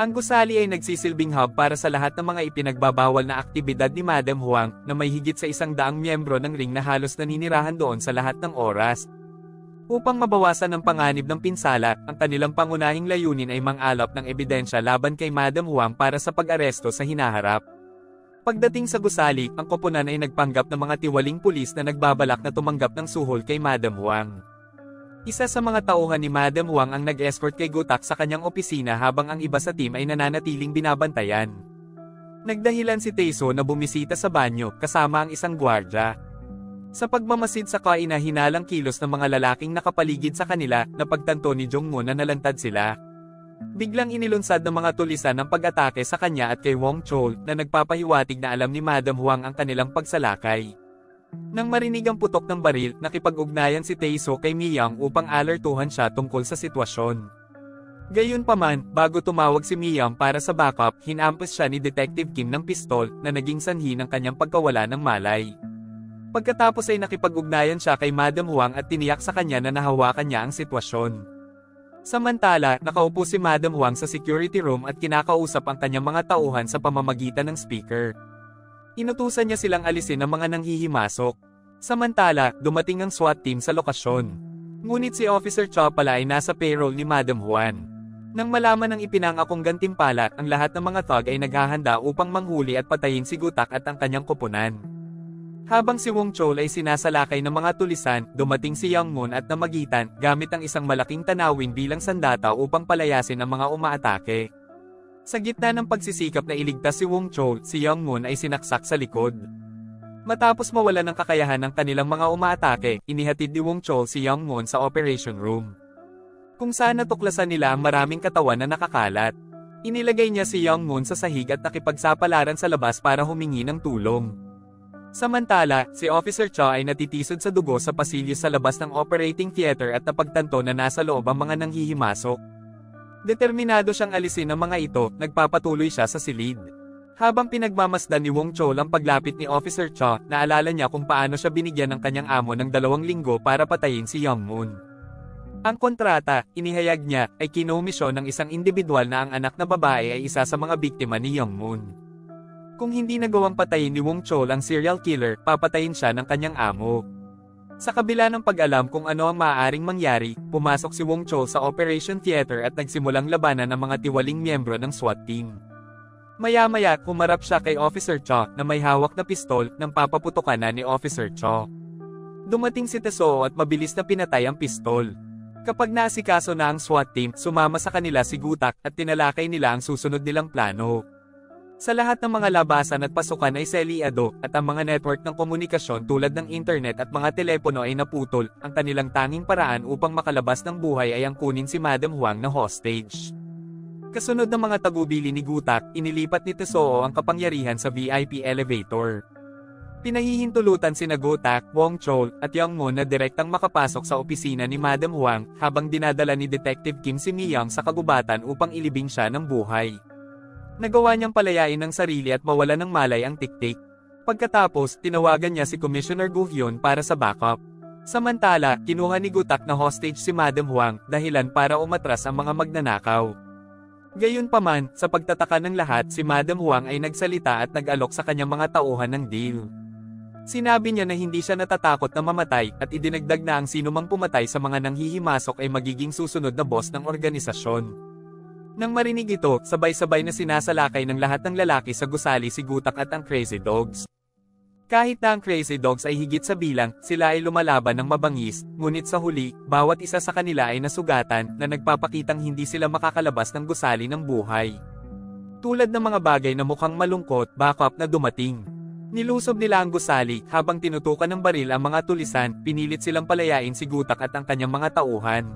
Ang gusali ay nagsisilbing hub para sa lahat ng mga ipinagbabawal na aktibidad ni Madam Huang, na may higit sa 100 miyembro ng ring na halos naninirahan doon sa lahat ng oras. Upang mabawasan ang panganib ng pinsala, ang kanilang pangunahing layunin ay mangalap ng ebidensya laban kay Madam Huang para sa pag-aresto sa hinaharap. Pagdating sa gusali, ang koponan ay nagpanggap ng mga tiwaling pulis na nagbabalak na tumanggap ng suhol kay Madam Huang. Isa sa mga tauhan ni Madam Huang ang nag-escort kay Gutak sa kanyang opisina habang ang iba sa team ay nananatiling binabantayan. Nagdahilan si Taeso na bumisita sa banyo kasama ang isang gwardya. Sa pagmamasid sa kaina-hinalang kilos ng mga lalaking nakapaligid sa kanila, napagtanto ni Jongmoon na nalantad sila. Biglang inilunsad ng mga tulisan ng pag-atake sa kanya at kay Wong Chol na nagpapahiwatig na alam ni Madam Huang ang kanilang pagsalakay. Nang marinig ang putok ng baril, nakipag-ugnayan si Taeso kay Miyang upang alertuhan siya tungkol sa sitwasyon. Gayunpaman, bago tumawag si Miyang para sa backup, hinampas siya ni Detective Kim ng pistol na naging sanhi ng kanyang pagkawala ng malay. Pagkatapos ay nakipag-ugnayan siya kay Madam Huang at tiniyak sa kanya na nahawakan niya ang sitwasyon. Samantala, nakaupo si Madam Huang sa security room at kinakausap ang kanyang mga tauhan sa pamamagitan ng speaker. Inutusan niya silang alisin ang mga nanghihimasok. Samantala, dumating ang SWAT team sa lokasyon. Ngunit si Officer Cha pala ay nasa payroll ni Madam Huang. Nang malaman ng ipinangakong gantimpala, ang lahat ng mga thug ay naghahanda upang manghuli at patayin si Gutak at ang kanyang koponan. Habang si Wong Chol ay sinasalakay ng mga tulisan, dumating si Young Moon at namagitan gamit ang isang malaking tanawin bilang sandata upang palayasin ang mga umaatake. Sa gitna ng pagsisikap na iligtas si Wong Chol, si Young Moon ay sinaksak sa likod. Matapos mawala ng kakayahan ng kanilang mga umaatake, inihatid ni Wong Chol si Young Moon sa operation room, kung saan natuklasan nila ang maraming katawan na nakakalat. Inilagay niya si Young Moon sa sahig at nakipagsapalaran sa labas para humingi ng tulong. Samantala, si Officer Cha ay natitisod sa dugo sa pasilyo sa labas ng operating theater at napagtanto na nasa loob ang mga nanghihimasok. Determinado siyang alisin ang mga ito, nagpapatuloy siya sa silid. Habang pinagmamasdan ni Wong Chol ang paglapit ni Officer Cha, naalala niya kung paano siya binigyan ng kanyang amo ng 2 linggo para patayin si Young Moon. Ang kontrata, inihayag niya, ay kinomisyon ng isang individual na ang anak na babae ay isa sa mga biktima ni Young Moon. Kung hindi nagawang patayin ni Wong Chol ang serial killer, papatayin siya ng kanyang amo. Sa kabila ng pag-alam kung ano ang maaaring mangyari, pumasok si Wong Chol sa Operation Theater at nagsimulang labanan ng mga tiwaling miyembro ng SWAT team. Maya-maya, humarap siya kay Officer Cha na may hawak na pistol nang papaputukan na ni Officer Cha. Dumating si Tesoo at mabilis na pinatay ang pistol. Kapag naasikaso na ang SWAT team, sumama sa kanila si Gutak at tinalakay nila ang susunod nilang plano. Sa lahat ng mga labasan at pasukan ay selyado, at ang mga network ng komunikasyon tulad ng internet at mga telepono ay naputol. Ang kanilang tanging paraan upang makalabas ng buhay ay ang kunin si Madam Huang na hostage. Kasunod ng mga tagubili ni Gutak, inilipat ni Tesoo ang kapangyarihan sa VIP elevator. Pinahihintulutan sina Gutak, Wong Chol, at Young Moon na direktang makapasok sa opisina ni Madam Huang, habang dinadala ni Detective Kim si Miyang sa kagubatan upang ilibing siya ng buhay. Nagawa niyang palayain ng sarili at mawala ng malay ang Tik-Tik. Pagkatapos, tinawagan niya si Commissioner Gu Hyun para sa backup. Samantala, kinuha ni Gutak na hostage si Madam Huang, dahilan para umatras ang mga magnanakaw. Gayunpaman, sa pagtataka ng lahat, si Madam Huang ay nagsalita at nag-alok sa kanyang mga tauhan ng deal. Sinabi niya na hindi siya natatakot na mamatay, at idinagdag na ang sinumang pumatay sa mga nanghihimasok ay magiging susunod na boss ng organisasyon. Nang marinig ito, sabay-sabay na sinasalakay ng lahat ng lalaki sa gusali si Gutak at ang Crazy Dogs. Kahit na ang Crazy Dogs ay higit sa bilang, sila ay lumalaban ng mabangis, ngunit sa huli, bawat isa sa kanila ay nasugatan na nagpapakitang hindi sila makakalabas ng gusali ng buhay. Tulad ng mga bagay na mukhang malungkot, backup na dumating. Nilusob nila ang gusali, habang tinutukan ng baril ang mga tulisan, pinilit silang palayain si Gutak at ang kanyang mga tauhan.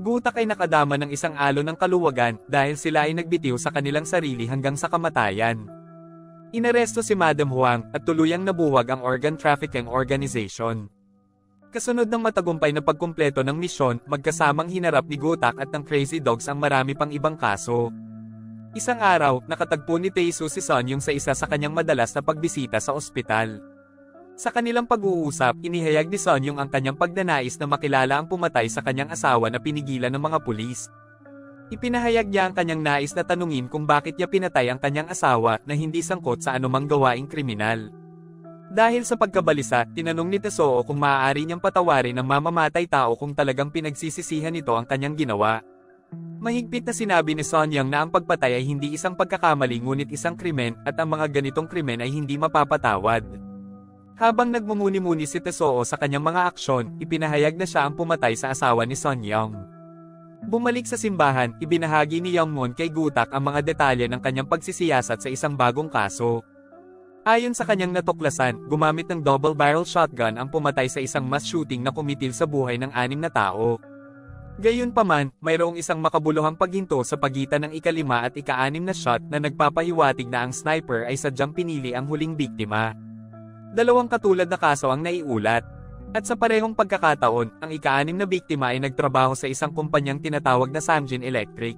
Gutak ay nakadama ng isang alon ng kaluwagan dahil sila ay nagbitiw sa kanilang sarili hanggang sa kamatayan. Inaresto si Madam Huang at tuluyang nabuwag ang organ trafficking organization. Kasunod ng matagumpay na pagkumpleto ng misyon, magkasamang hinarap ni Gutak at ng Crazy Dogs ang marami pang ibang kaso. Isang araw, nakatagpo ni Tae-soo si Sun-young sa isa sa kanyang madalas na pagbisita sa ospital. Sa kanilang pag-uusap, inihayag ni Sun-young ang kanyang pagnanais na makilala ang pumatay sa kanyang asawa na pinigilan ng mga pulis. Ipinahayag niya ang kanyang nais na tanungin kung bakit niya pinatay ang kanyang asawa na hindi sangkot sa anumang gawaing kriminal. Dahil sa pagkabalisa, tinanong ni Tae-soo kung maaari niyang patawarin ang mamamatay tao kung talagang pinagsisisihan nito ang kanyang ginawa. Mahigpit na sinabi ni Sun-young na ang pagpatay ay hindi isang pagkakamali ngunit isang krimen at ang mga ganitong krimen ay hindi mapapatawad. Habang nagmumuni-muni si Tae-soo sa kanyang mga aksyon, ipinahayag na siya ang pumatay sa asawa ni Sun-young. Bumalik sa simbahan, ibinahagi ni Youngmoon kay Gutak ang mga detalye ng kanyang pagsisiyasat sa isang bagong kaso. Ayon sa kanyang natuklasan, gumamit ng double-barrel shotgun ang pumatay sa isang mass shooting na kumitil sa buhay ng 6 na tao. Gayunpaman, mayroong isang makabuluhang paghinto sa pagitan ng ika-5 at ika-6 na shot na nagpapahiwatig na ang sniper ay sadyang pinili ang huling biktima. Dalawang katulad na kaso ang naiulat. At sa parehong pagkakataon, ang ika-6 na biktima ay nagtrabaho sa isang kumpanyang tinatawag na Samjin Electric.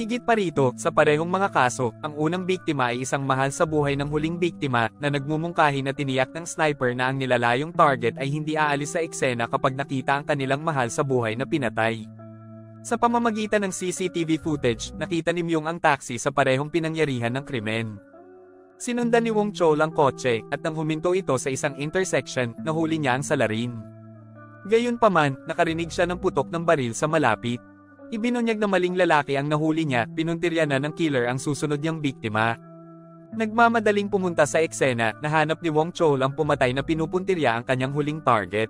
Higit pa rito, sa parehong mga kaso, ang unang biktima ay isang mahal sa buhay ng huling biktima na nagmumungkahi na tiniyak ng sniper na ang nilalayong target ay hindi aalis sa eksena kapag nakita ang kanilang mahal sa buhay na pinatay. Sa pamamagitan ng CCTV footage, nakita ni Myung ang taxi sa parehong pinangyarihan ng krimen. Sinundan ni Wong Chol ang kotse, at nang huminto ito sa isang intersection, nahuli niya ang salarin. Gayunpaman, nakarinig siya ng putok ng baril sa malapit. Ibinunyag na maling lalaki ang nahuli niya, pinuntirya na ng killer ang susunod niyang biktima. Nagmamadaling pumunta sa eksena, nahanap ni Wong Chol ang pumatay na pinupuntirya ang kanyang huling target.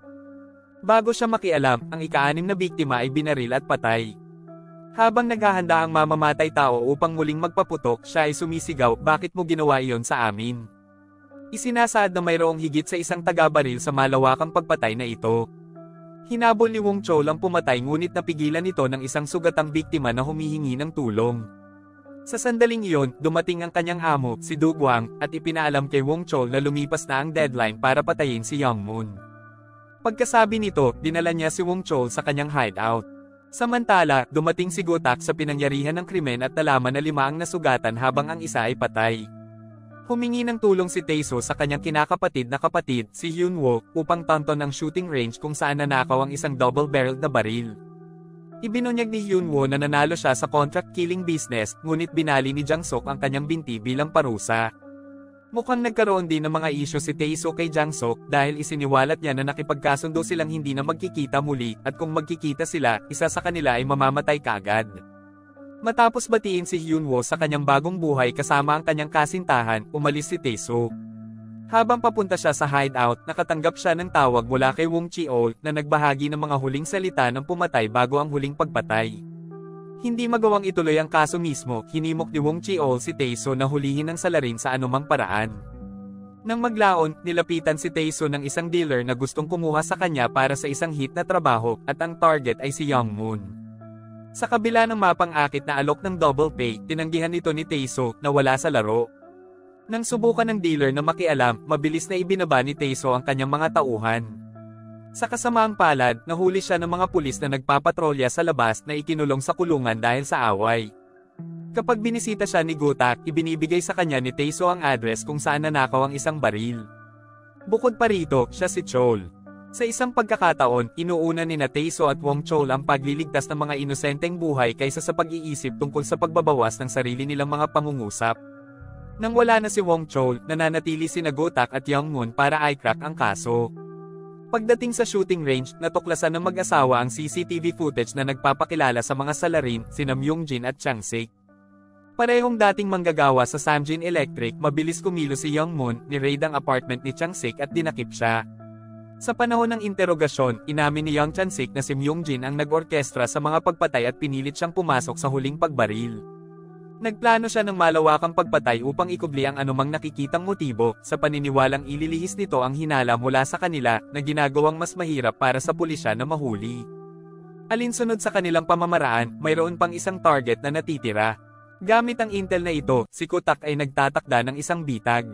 Bago siya makialam, ang ika-6 na biktima ay binaril at patay. Habang naghahanda ang mamamatay tao upang muling magpaputok, siya ay sumisigaw, "Bakit mo ginawa iyon sa amin?" Isinasaad na mayroong higit sa isang taga-baril sa malawakang pagpatay na ito. Hinabol ni Wong Chol ang pumatay ngunit napigilan ito ng isang sugatang biktima na humihingi ng tulong. Sa sandaling iyon, dumating ang kanyang amo, si Du Guang, at ipinaalam kay Wong Chol na lumipas na ang deadline para patayin si Youngmoon. Pagkasabi nito, dinala niya si Wong Chol sa kanyang hideout. Samantala, dumating si Gutak sa pinangyarihan ng krimen at nalaman na 5 ang nasugatan habang ang isa ay patay. Humingi ng tulong si Tae-soo sa kanyang kinakapatid na kapatid, si Hyun-woo, upang tanton ang shooting range kung saan nanakaw ang isang double-barreled na baril. Ibinunyag ni Hyun-woo na nanalo siya sa contract killing business, ngunit binali ni Jang-sok ang kanyang binti bilang parusa. Mukhang nagkaroon din ng mga isyu si Tae-soo kay Jang-sok dahil isiniwalat niya na nakipagkasundo silang hindi na magkikita muli at kung magkikita sila, isa sa kanila ay mamamatay kaagad. Matapos batiin si Hyun-woo sa kanyang bagong buhay kasama ang kanyang kasintahan, umalis si Tae-soo. Habang papunta siya sa hideout, nakatanggap siya ng tawag mula kay Wong Cheol na nagbahagi ng mga huling salita ng pumatay bago ang huling pagpatay. Hindi magawang ituloy ang kaso mismo, hinimok ni Wong Cheol si Tae-soo na hulihin ang salarin sa anumang paraan. Nang maglaon, nilapitan si Tae-soo ng isang dealer na gustong kumuha sa kanya para sa isang hit na trabaho, at ang target ay si Youngmoon. Sa kabila ng mapang-akit na alok ng double pay, tinanggihan nito ni Tae-soo na wala sa laro. Nang subukan ng dealer na makialam, mabilis na ibinaba ni Tae-soo ang kanyang mga tauhan. Sa kasamaang palad, nahuli siya ng mga pulis na nagpapatrolya sa labas na ikinulong sa kulungan dahil sa away. Kapag binisita siya ni Gutak, ibinibigay sa kanya ni Tae-soo ang address kung saan nanakaw ang isang baril. Bukod pa rito, siya si Chol. Sa isang pagkakataon, inuuna ni Tae-soo at Wong Chol ang pagliligtas ng mga inosenteng buhay kaysa sa pag-iisip tungkol sa pagbabawas ng sarili nilang mga pangungusap. Nang wala na si Wong Chol, nananatili sina Gutak at Youngmoon para i-crack ang kaso. Pagdating sa shooting range, natuklasan ng mag-asawa ang CCTV footage na nagpapakilala sa mga salarin, sina Myung-jin at Chang-sik. Parehong dating manggagawa sa Samjin Electric, mabilis kumilos si Youngmoon, ni-raid ang apartment ni Changsik at dinakip siya. Sa panahon ng interogasyon, inamin ni Young Chansik na si Myungjin ang nag-orkestra sa mga pagpatay at pinilit siyang pumasok sa huling pagbaril. Nagplano siya ng malawakang pagpatay upang ikubli ang anumang nakikitang motibo, sa paniniwalang ililihis nito ang hinala mula sa kanila, na ginagawang mas mahirap para sa pulisya na mahuli. Alinsunod sa kanilang pamamaraan, mayroon pang isang target na natitira. Gamit ang intel na ito, si Kotak ay nagtatakda ng isang bitag.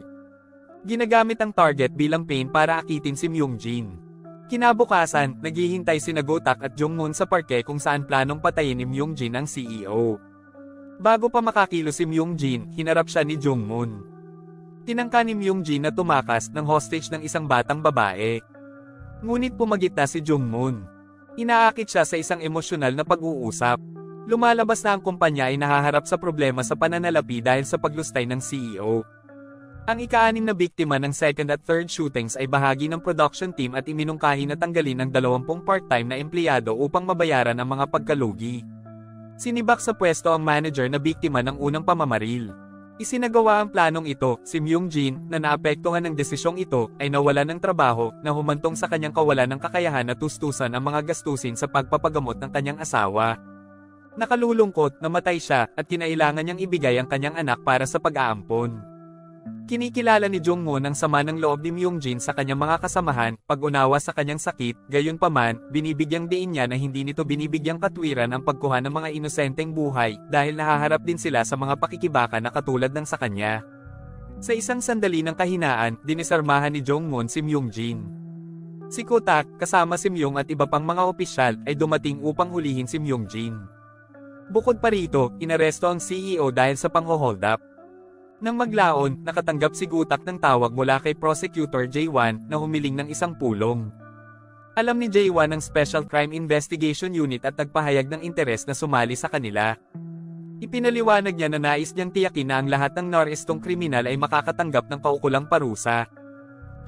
Ginagamit ang target bilang pain para akitin si Myungjin. Kinabukasan, naghihintay sina Gotak at Jungmoon sa parke kung saan planong patayin ni Myungjin ang CEO. Bago pa makakilo si Myungjin, hinarap siya ni Jungmoon. Tinangka ni Myungjin na tumakas ng hostage ng isang batang babae. Ngunit pumagita si Jungmoon. Inaakit siya sa isang emosyonal na pag-uusap. Lumalabas na ang kumpanya ay nahaharap sa problema sa pananalapi dahil sa paglustay ng CEO. Ang ika-6 na biktima ng second at third shootings ay bahagi ng production team at iminungkahi na tanggalin ang 20 part-time na empleyado upang mabayaran ang mga pagkalugi. Sinibak sa pwesto ang manager na biktima ng unang pamamaril. Isinagawa ang planong ito, si Myungjin, na naapektuhan ng desisyong ito, ay nawalan ng trabaho, na humantong sa kanyang kawalan ng kakayahan na tustusan ang mga gastusin sa pagpapagamot ng kanyang asawa. Nakalulungkot, namatay siya, at kinailangan niyang ibigay ang kanyang anak para sa pag-aampon. Kinikilala ni Jungmoon ang sama ng loob ni Myungjin sa kanyang mga kasamahan, pag-unawa sa kanyang sakit, gayunpaman, binibigyang diin niya na hindi nito binibigyang katwiran ang pagkuha ng mga inosenteng buhay, dahil nahaharap din sila sa mga pakikibaka na katulad ng sa kanya. Sa isang sandali ng kahinaan, dinisarmahan ni Jungmoon si Myungjin. Si Kotak, kasama si Myung at iba pang mga opisyal, ay dumating upang hulihin si Myungjin. Bukod pa rito, inaresto ang CEO dahil sa pang-hold up. Nang maglaon, nakatanggap si Gotak ng tawag mula kay Prosecutor J1 na humiling ng isang pulong. Alam ni J1 ang Special Crime Investigation Unit at nagpahayag ng interes na sumali sa kanila. Ipinaliwanag niya na nais niyang tiyakin na ang lahat ng narestong kriminal ay makakatanggap ng kaukulang parusa.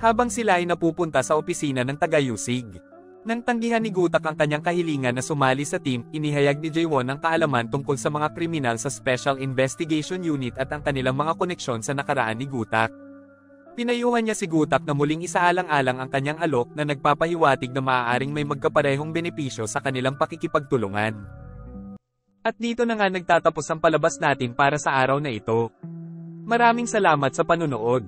Habang sila ay napupunta sa opisina ng taga-Yusig. Nang tanggihan ni Gotak ang kanyang kahilingan na sumali sa team, inihayag ni Jaewon ang kaalaman tungkol sa mga kriminal sa Special Investigation Unit at ang kanilang mga koneksyon sa nakaraan ni Gotak. Pinayuhan niya si Gotak na muling isaalang-alang ang kanyang alok na nagpapahiwatig na maaaring may magkaparehong benepisyo sa kanilang pakikipagtulungan. At dito na nga nagtatapos ang palabas natin para sa araw na ito. Maraming salamat sa panunood.